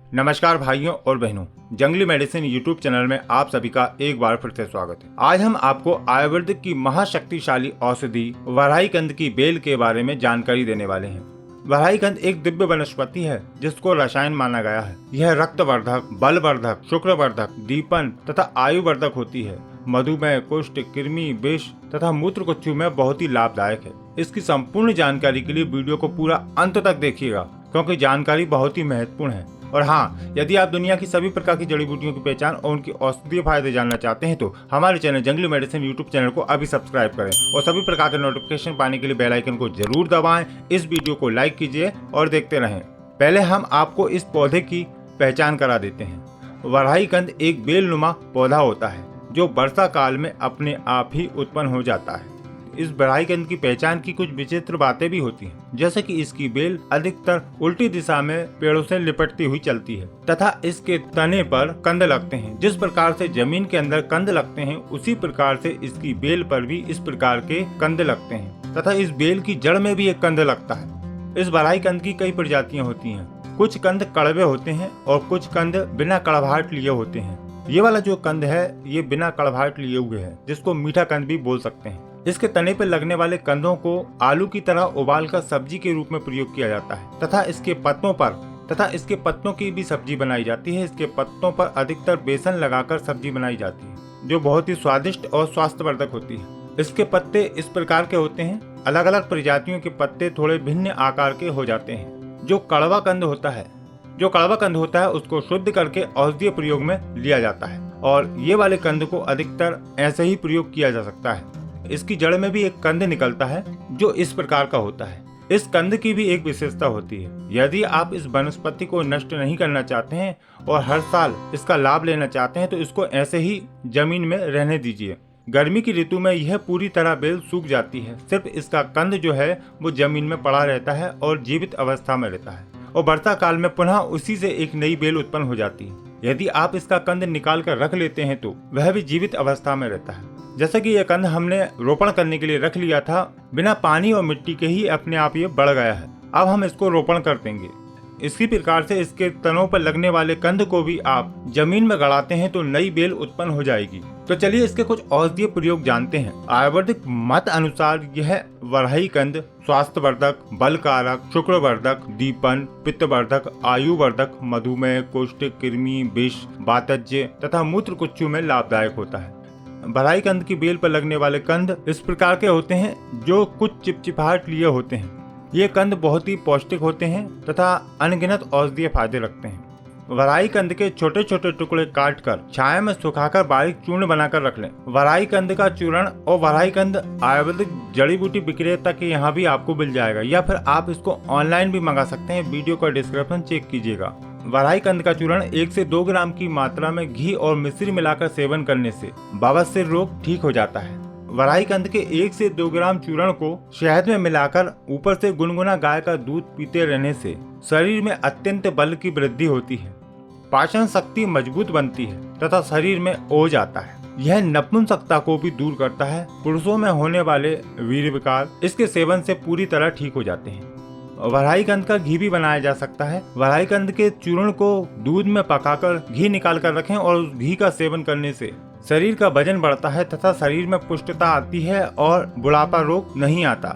नमस्कार भाइयों और बहनों, जंगली मेडिसिन यूट्यूब चैनल में आप सभी का एक बार फिर से स्वागत है। आज हम आपको आयुर्वेदिक की महाशक्तिशाली औषधि वराहीकंद की बेल के बारे में जानकारी देने वाले हैं। वराहीकंद एक दिव्य वनस्पति है जिसको रसायन माना गया है। यह रक्तवर्धक, बलवर्धक, शुक्रवर्धक, दीपन तथा आयुवर्धक होती है। मधुमेह, कुष्ठ, कृमि, विष तथा मूत्रकुक्षु में बहुत ही लाभदायक है। इसकी संपूर्ण जानकारी के लिए वीडियो को पूरा अंत तक देखिएगा क्योंकि जानकारी बहुत ही महत्वपूर्ण है। और हाँ, यदि आप दुनिया की सभी प्रकार की जड़ी बूटियों की पहचान और उनकी औषधीय फायदे जानना चाहते हैं तो हमारे चैनल जंगली मेडिसिन यूट्यूब चैनल को अभी सब्सक्राइब करें और सभी प्रकार के नोटिफिकेशन पाने के लिए बेल आइकन को जरूर दबाएं। इस वीडियो को लाइक कीजिए और देखते रहें। पहले हम आपको इस पौधे की पहचान करा देते हैं। वराहीकंद एक बेलनुमा पौधा होता है जो वर्षा काल में अपने आप ही उत्पन्न हो जाता है। इस वराहीकंद की पहचान की कुछ विचित्र बातें भी होती हैं, जैसे कि इसकी बेल अधिकतर उल्टी दिशा में पेड़ों से लिपटती हुई चलती है तथा इसके तने पर कंद लगते हैं। जिस प्रकार से जमीन के अंदर कंद लगते हैं उसी प्रकार से इसकी बेल पर भी इस प्रकार के कंद लगते हैं तथा इस बेल की जड़ में भी एक कंद लगता है। इस वराहीकंद की कई प्रजातियां होती हैं। कुछ कंद कड़वे होते हैं और कुछ कंद बिना कड़वाहट लिए होते हैं। ये वाला जो कंद है ये बिना कड़वाहट लिए हुए है, जिसको मीठा कंद भी बोल सकते हैं। इसके तने पर लगने वाले कंदों को आलू की तरह उबालकर सब्जी के रूप में प्रयोग किया जाता है तथा इसके पत्तों की भी सब्जी बनाई जाती है। इसके पत्तों पर अधिकतर बेसन लगाकर सब्जी बनाई जाती है जो बहुत ही स्वादिष्ट और स्वास्थ्यवर्धक होती है। इसके पत्ते इस प्रकार के होते हैं। अलग अलग प्रजातियों के पत्ते थोड़े भिन्न आकार के हो जाते हैं। जो कड़वा कंद होता है उसको शुद्ध करके औषधीय प्रयोग में लिया जाता है और ये वाले कंद को अधिकतर ऐसे ही प्रयोग किया जा सकता है। इसकी जड़ में भी एक कंद निकलता है जो इस प्रकार का होता है। इस कंद की भी एक विशेषता होती है। यदि आप इस वनस्पति को नष्ट नहीं करना चाहते हैं और हर साल इसका लाभ लेना चाहते हैं तो इसको ऐसे ही जमीन में रहने दीजिए। गर्मी की ऋतु में यह पूरी तरह बेल सूख जाती है। सिर्फ इसका कंद जो है वो जमीन में पड़ा रहता है और जीवित अवस्था में रहता है और वर्षा काल में पुनः उसी से एक नई बेल उत्पन्न हो जाती है। यदि आप इसका कंद निकाल कर रख लेते हैं तो वह भी जीवित अवस्था में रहता है। जैसे कि यह कंद हमने रोपण करने के लिए रख लिया था, बिना पानी और मिट्टी के ही अपने आप ये बढ़ गया है। अब हम इसको रोपण कर देंगे। इसी प्रकार से इसके तनों पर लगने वाले कंद को भी आप जमीन में गड़ाते हैं तो नई बेल उत्पन्न हो जाएगी। तो चलिए इसके कुछ औषधीय प्रयोग जानते हैं। आयुर्वेदिक मत अनुसार यह वराहीकंद स्वास्थ्यवर्धक, बलकारक, शुक्रवर्धक, दीपन, पित्तवर्धक, आयुवर्धक, मधुमेह, कुष्ठ, कृमि, विष, वातज्य तथा मूत्रकुक्षु में लाभदायक होता है। वराहीकंद की बेल पर लगने वाले कंद इस प्रकार के होते हैं जो कुछ चिपचिपाहट लिए होते हैं। ये कंद बहुत ही पौष्टिक होते हैं तथा अनगिनत औषधीय फायदे रखते हैं। वराहीकंद के छोटे छोटे टुकड़े काटकर छाया में सुखाकर बारीक चूर्ण बनाकर रख लें। वराहीकंद का चूर्ण और वराहीकंद आयुर्वेदिक जड़ी बूटी विक्रेता के यहाँ भी आपको मिल जाएगा या फिर आप इसको ऑनलाइन भी मंगा सकते हैं। वीडियो का डिस्क्रिप्शन चेक कीजिएगा। वराहीकंद का चूर्ण 1 से 2 ग्राम की मात्रा में घी और मिश्री मिलाकर सेवन करने से बवासीर रोग ठीक हो जाता है। वराहीकंद के 1 से 2 ग्राम चूर्ण को शहद में मिलाकर ऊपर से गुनगुना गाय का दूध पीते रहने से शरीर में अत्यंत बल की वृद्धि होती है, पाचन शक्ति मजबूत बनती है तथा शरीर में ओज आता है। यह नपुंसकता को भी दूर करता है। पुरुषों में होने वाले वीर्य विकार इसके सेवन से पूरी तरह ठीक हो जाते हैं। वराहीकंद का घी भी बनाया जा सकता है। वराहीकंद के चूर्ण को दूध में पकाकर घी निकाल कर रखें और उस घी का सेवन करने से शरीर का वजन बढ़ता है तथा शरीर में पुष्टता आती है और बुढ़ापा रोग नहीं आता।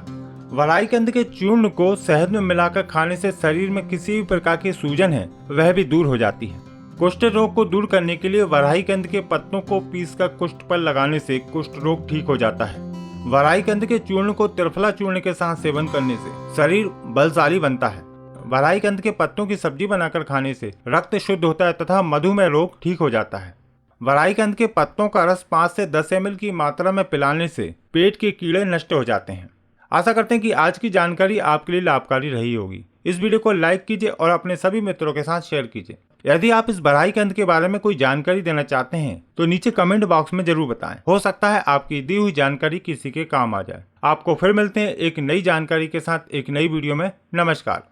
वराहीकंद के चूर्ण को शहद में मिलाकर खाने से शरीर में किसी भी प्रकार की सूजन है वह भी दूर हो जाती है। कुष्ठ रोग को दूर करने के लिए वराहीकंद के पत्तों को पीसकर कुष्ठ पर लगाने से कुष्ठ रोग ठीक हो जाता है। वराहीकंद के चूर्ण को त्रिफला चूर्ण के साथ सेवन करने से शरीर बलशाली बनता है। वराहीकंद के पत्तों की सब्जी बनाकर खाने से रक्त शुद्ध होता है तथा मधुमेह रोग ठीक हो जाता है। वराहीकंद के पत्तों का रस 5 से 10 ml की मात्रा में पिलाने से पेट के कीड़े नष्ट हो जाते हैं। आशा करते हैं कि आज की जानकारी आपके लिए लाभकारी रही होगी। इस वीडियो को लाइक कीजिए और अपने सभी मित्रों के साथ शेयर कीजिए। यदि आप इस वराहीकंद के बारे में कोई जानकारी देना चाहते हैं तो नीचे कमेंट बॉक्स में जरूर बताएं। हो सकता है आपकी दी हुई जानकारी किसी के काम आ जाए। आपको फिर मिलते हैं एक नई जानकारी के साथ एक नई वीडियो में। नमस्कार।